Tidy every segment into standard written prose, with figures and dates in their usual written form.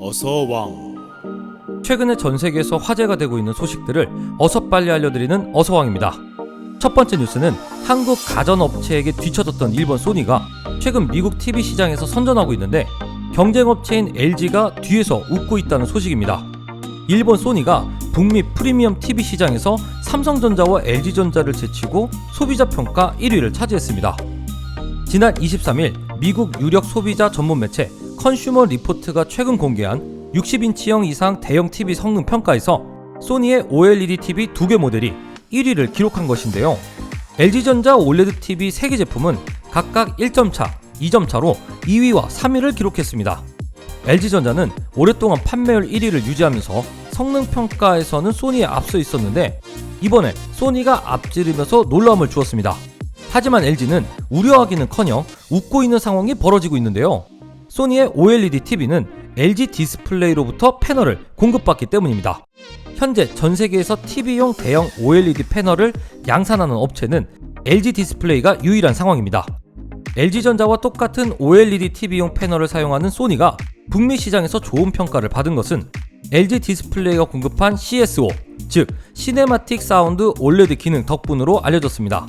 어서왕. 최근에 전 세계에서 화제가 되고 있는 소식들을 어서 빨리 알려드리는 어서왕입니다. 첫 번째 뉴스는 한국 가전업체에게 뒤처졌던 일본 소니가 최근 미국 TV 시장에서 선전하고 있는데 경쟁업체인 LG가 뒤에서 웃고 있다는 소식입니다. 일본 소니가 북미 프리미엄 TV 시장에서 삼성전자와 LG전자를 제치고 소비자 평가 1위를 차지했습니다. 지난 23일 미국 유력 소비자 전문 매체 컨슈머 리포트가 최근 공개한 60인치형 이상 대형 TV 성능 평가에서 소니의 OLED TV 2개 모델이 1위를 기록한 것인데요. LG전자 OLED TV 3개 제품은 각각 1점 차, 2점 차로 2위와 3위를 기록했습니다. LG전자는 오랫동안 판매율 1위를 유지하면서 성능 평가에서는 소니에 앞서 있었는데 이번에 소니가 앞지르면서 놀라움을 주었습니다. 하지만 LG는 우려하기는커녕 웃고 있는 상황이 벌어지고 있는데요. 소니의 OLED TV는 LG 디스플레이로부터 패널을 공급받기 때문입니다. 현재 전 세계에서 TV용 대형 OLED 패널을 양산하는 업체는 LG 디스플레이가 유일한 상황입니다. LG전자와 똑같은 OLED TV용 패널을 사용하는 소니가 북미 시장에서 좋은 평가를 받은 것은 LG 디스플레이가 공급한 CSO, 즉 시네마틱 사운드 OLED 기능 덕분으로 알려졌습니다.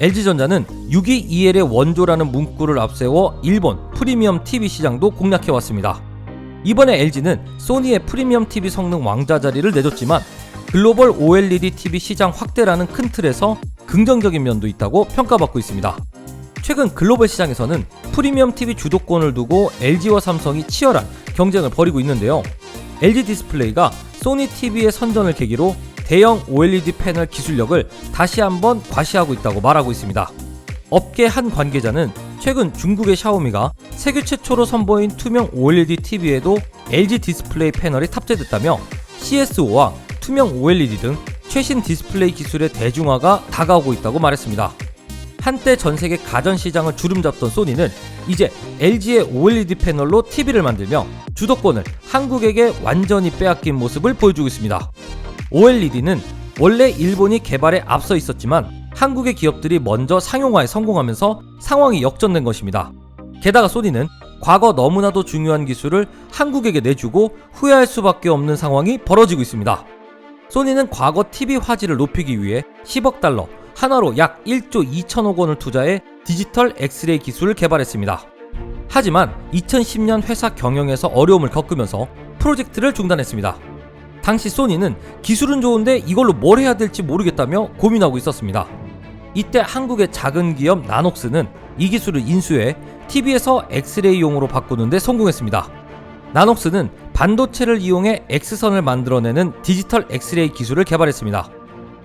LG전자는 622L의 원조라는 문구를 앞세워 일본 프리미엄 TV 시장도 공략해왔습니다. 이번에 LG는 소니의 프리미엄 TV 성능 왕자 자리를 내줬지만 글로벌 OLED TV 시장 확대라는 큰 틀에서 긍정적인 면도 있다고 평가받고 있습니다. 최근 글로벌 시장에서는 프리미엄 TV 주도권을 두고 LG와 삼성이 치열한 경쟁을 벌이고 있는데요. LG 디스플레이가 소니 TV의 선전을 계기로 대형 OLED 패널 기술력을 다시 한번 과시하고 있다고 말하고 있습니다. 업계 한 관계자는 최근 중국의 샤오미가 세계 최초로 선보인 투명 OLED TV에도 LG 디스플레이 패널이 탑재됐다며 CSO와 투명 OLED 등 최신 디스플레이 기술의 대중화가 다가오고 있다고 말했습니다. 한때 전세계 가전시장을 주름잡던 소니는 이제 LG의 OLED 패널로 TV를 만들며 주도권을 한국에게 완전히 빼앗긴 모습을 보여주고 있습니다. OLED는 원래 일본이 개발에 앞서 있었지만 한국의 기업들이 먼저 상용화에 성공하면서 상황이 역전된 것입니다. 게다가 소니는 과거 너무나도 중요한 기술을 한국에게 내주고 후회할 수밖에 없는 상황이 벌어지고 있습니다. 소니는 과거 TV 화질을 높이기 위해 10억 달러, 하나로 약 1조 2천억 원을 투자해 디지털 엑스레이 기술을 개발했습니다. 하지만 2010년 회사 경영에서 어려움을 겪으면서 프로젝트를 중단했습니다. 당시 소니는 기술은 좋은데 이걸로 뭘 해야 될지 모르겠다며 고민하고 있었습니다. 이때 한국의 작은 기업 나녹스는 이 기술을 인수해 TV에서 엑스레이용으로 바꾸는 데 성공했습니다. 나녹스는 반도체를 이용해 X선을 만들어내는 디지털 엑스레이 기술을 개발했습니다.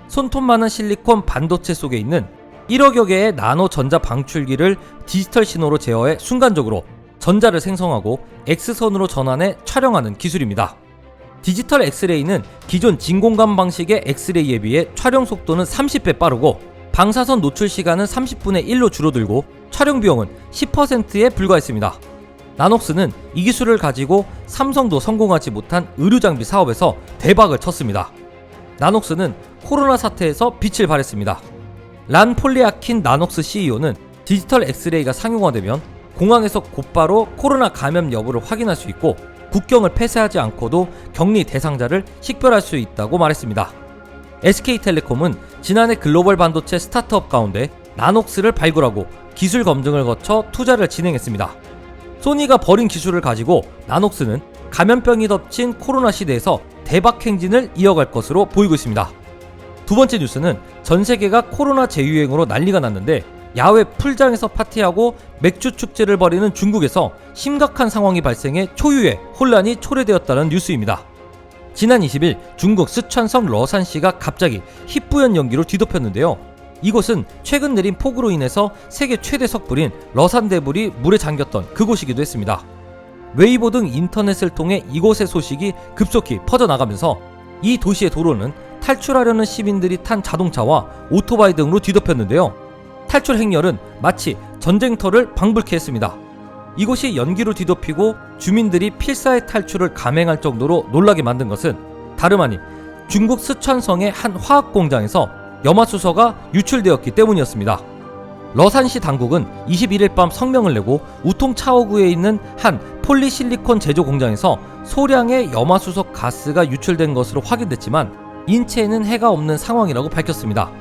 손톱 많은 실리콘 반도체 속에 있는 1억여 개의 나노 전자 방출기를 디지털 신호로 제어해 순간적으로 전자를 생성하고 X선으로 전환해 촬영하는 기술입니다. 디지털 엑스레이는 기존 진공관 방식의 엑스레이에 비해 촬영 속도는 30배 빠르고 방사선 노출 시간은 30분의 1로 줄어들고 촬영 비용은 10%에 불과했습니다. 나녹스는 이 기술을 가지고 삼성도 성공하지 못한 의료장비 사업에서 대박을 쳤습니다. 나녹스는 코로나 사태에서 빛을 발했습니다. 란 폴리아킨 나녹스 CEO는 디지털 엑스레이가 상용화되면 공항에서 곧바로 코로나 감염 여부를 확인할 수 있고 국경을 폐쇄하지 않고도 격리 대상자를 식별할 수 있다고 말했습니다. SK텔레콤은 지난해 글로벌 반도체 스타트업 가운데 나녹스를 발굴하고 기술 검증을 거쳐 투자를 진행했습니다. 소니가 벌인 기술을 가지고 나녹스는 감염병이 덮친 코로나 시대에서 대박 행진을 이어갈 것으로 보이고 있습니다. 두 번째 뉴스는 전 세계가 코로나 재유행으로 난리가 났는데 야외 풀장에서 파티하고 맥주 축제를 벌이는 중국에서 심각한 상황이 발생해 초유의 혼란이 초래되었다는 뉴스입니다. 지난 20일 중국 쓰촨성 러산시가 갑자기 희뿌연 연기로 뒤덮였는데요. 이곳은 최근 내린 폭우로 인해서 세계 최대 석불인 러산대불이 물에 잠겼던 그곳이기도 했습니다. 웨이보 등 인터넷을 통해 이곳의 소식이 급속히 퍼져나가면서 이 도시의 도로는 탈출하려는 시민들이 탄 자동차와 오토바이 등으로 뒤덮였는데요. 탈출 행렬은 마치 전쟁터를 방불케 했습니다. 이곳이 연기로 뒤덮이고 주민들이 필사의 탈출을 감행할 정도로 놀라게 만든 것은 다름 아닌 중국 쓰촨성의 한 화학 공장에서 염화수소가 유출되었기 때문이었습니다. 러산시 당국은 21일 밤 성명을 내고 우통 차오구에 있는 한 폴리실리콘 제조 공장에서 소량의 염화수소 가스가 유출된 것으로 확인됐지만 인체에는 해가 없는 상황이라고 밝혔습니다.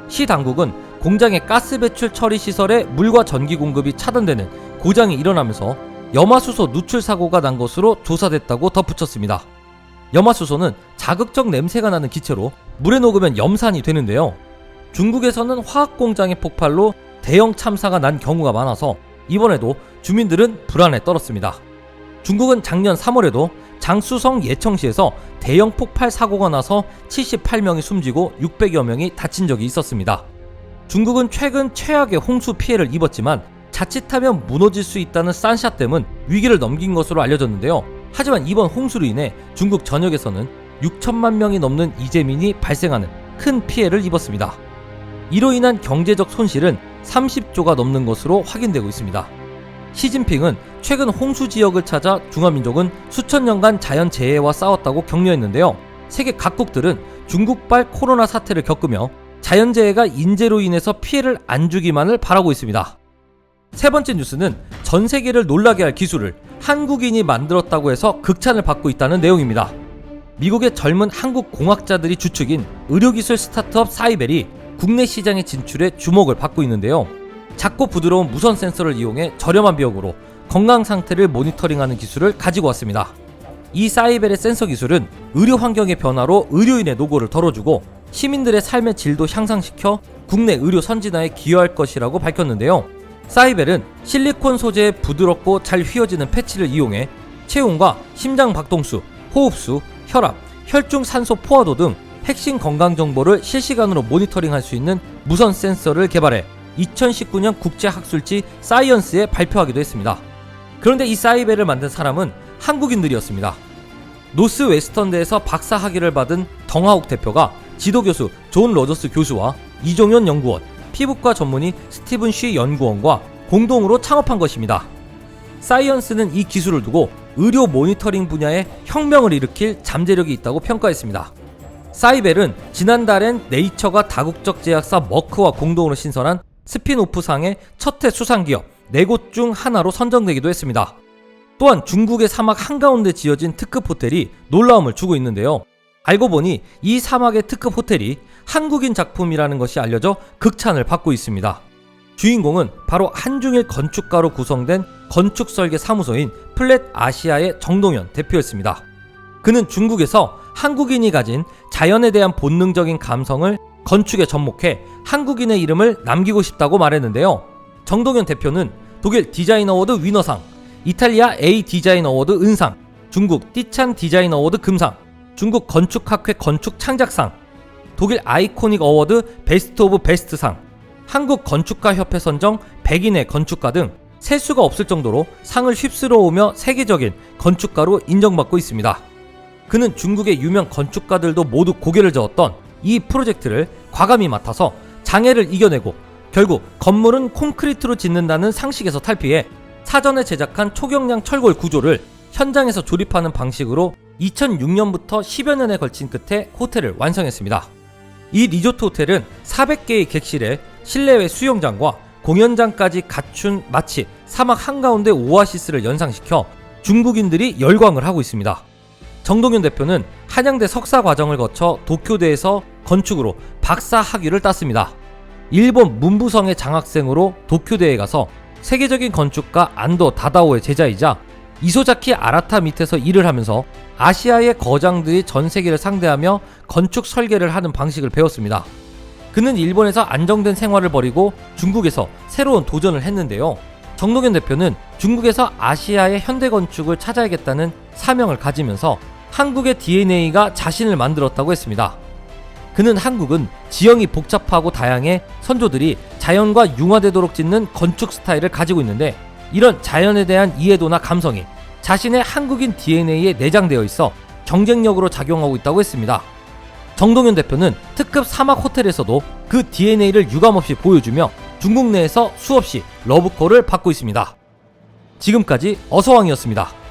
시 당국은 공장의 가스 배출 처리 시설에 물과 전기 공급이 차단되는 고장이 일어나면서 염화수소 누출 사고가 난 것으로 조사됐다고 덧붙였습니다. 염화수소는 자극적 냄새가 나는 기체로 물에 녹으면 염산이 되는데요. 중국에서는 화학 공장의 폭발로 대형 참사가 난 경우가 많아서 이번에도 주민들은 불안에 떨었습니다. 중국은 작년 3월에도 장쑤성 예청시에서 대형 폭발 사고가 나서 78명이 숨지고 600여 명이 다친 적이 있었습니다. 중국은 최근 최악의 홍수 피해를 입었지만 자칫하면 무너질 수 있다는 산샤댐은 위기를 넘긴 것으로 알려졌는데요. 하지만 이번 홍수로 인해 중국 전역에서는 6천만 명이 넘는 이재민이 발생하는 큰 피해를 입었습니다. 이로 인한 경제적 손실은 30조가 넘는 것으로 확인되고 있습니다. 시진핑은 최근 홍수 지역을 찾아 중화민족은 수천 년간 자연재해와 싸웠다고 격려했는데요. 세계 각국들은 중국발 코로나 사태를 겪으며 자연재해가 인재로 인해서 피해를 안 주기만을 바라고 있습니다. 세 번째 뉴스는 전 세계를 놀라게 할 기술을 한국인이 만들었다고 해서 극찬을 받고 있다는 내용입니다. 미국의 젊은 한국 공학자들이 주축인 의료기술 스타트업 사이벨이 국내 시장에 진출해 주목을 받고 있는데요. 작고 부드러운 무선 센서를 이용해 저렴한 비용으로 건강 상태를 모니터링하는 기술을 가지고 왔습니다. 이 사이벨의 센서 기술은 의료 환경의 변화로 의료인의 노고를 덜어주고 시민들의 삶의 질도 향상시켜 국내 의료 선진화에 기여할 것이라고 밝혔는데요. 사이벨은 실리콘 소재의 부드럽고 잘 휘어지는 패치를 이용해 체온과 심장 박동수, 호흡수, 혈압, 혈중 산소 포화도 등 핵심 건강 정보를 실시간으로 모니터링할 수 있는 무선 센서를 개발해 2019년 국제학술지 사이언스에 발표하기도 했습니다. 그런데 이 사이벨을 만든 사람은 한국인들이었습니다. 노스웨스턴대에서 박사 학위를 받은 덩하옥 대표가 지도교수 존 로저스 교수와 이종현 연구원, 피부과 전문의 스티븐 쉬 연구원과 공동으로 창업한 것입니다. 사이언스는 이 기술을 두고 의료 모니터링 분야에 혁명을 일으킬 잠재력이 있다고 평가했습니다. 사이벨은 지난달엔 네이처가 다국적 제약사 머크와 공동으로 신설한 스핀오프상의 첫해 수상기업 4곳 중 하나로 선정되기도 했습니다. 또한 중국의 사막 한가운데 지어진 특급 호텔이 놀라움을 주고 있는데요. 알고 보니 이 사막의 특급 호텔이 한국인 작품이라는 것이 알려져 극찬을 받고 있습니다. 주인공은 바로 한중일 건축가로 구성된 건축설계 사무소인 플랫 아시아의 정동현 대표였습니다. 그는 중국에서 한국인이 가진 자연에 대한 본능적인 감성을 건축에 접목해 한국인의 이름을 남기고 싶다고 말했는데요. 정동현 대표는 독일 디자인 어워드 위너상, 이탈리아 A 디자인 어워드 은상, 중국 띠찬 디자인 어워드 금상, 중국 건축학회 건축 창작상, 독일 아이코닉 어워드 베스트 오브 베스트상, 한국 건축가협회 선정 100인의 건축가 등 셀 수가 없을 정도로 상을 휩쓸어 오며 세계적인 건축가로 인정받고 있습니다. 그는 중국의 유명 건축가들도 모두 고개를 저었던 이 프로젝트를 과감히 맡아서 장애를 이겨내고 결국 건물은 콘크리트로 짓는다는 상식에서 탈피해 사전에 제작한 초경량 철골 구조를 현장에서 조립하는 방식으로 2006년부터 10여 년에 걸친 끝에 호텔을 완성했습니다. 이 리조트 호텔은 400개의 객실에 실내외 수영장과 공연장까지 갖춘 마치 사막 한가운데 오아시스를 연상시켜 중국인들이 열광을 하고 있습니다. 정동현 대표는 한양대 석사 과정을 거쳐 도쿄대에서 건축으로 박사 학위를 땄습니다. 일본 문부성의 장학생으로 도쿄대에 가서 세계적인 건축가 안도 다다오의 제자이자 이소자키 아라타 밑에서 일을 하면서 아시아의 거장들이 전 세계를 상대하며 건축 설계를 하는 방식을 배웠습니다. 그는 일본에서 안정된 생활을 벌이고 중국에서 새로운 도전을 했는데요. 정동현 대표는 중국에서 아시아의 현대 건축을 찾아야겠다는 사명을 가지면서 한국의 DNA가 자신을 만들었다고 했습니다. 그는 한국은 지형이 복잡하고 다양해 선조들이 자연과 융화되도록 짓는 건축 스타일을 가지고 있는데 이런 자연에 대한 이해도나 감성이 자신의 한국인 DNA에 내장되어 있어 경쟁력으로 작용하고 있다고 했습니다. 정동현 대표는 특급 사막 호텔에서도 그 DNA를 유감없이 보여주며 중국 내에서 수없이 러브콜을 받고 있습니다. 지금까지 어서왕이었습니다.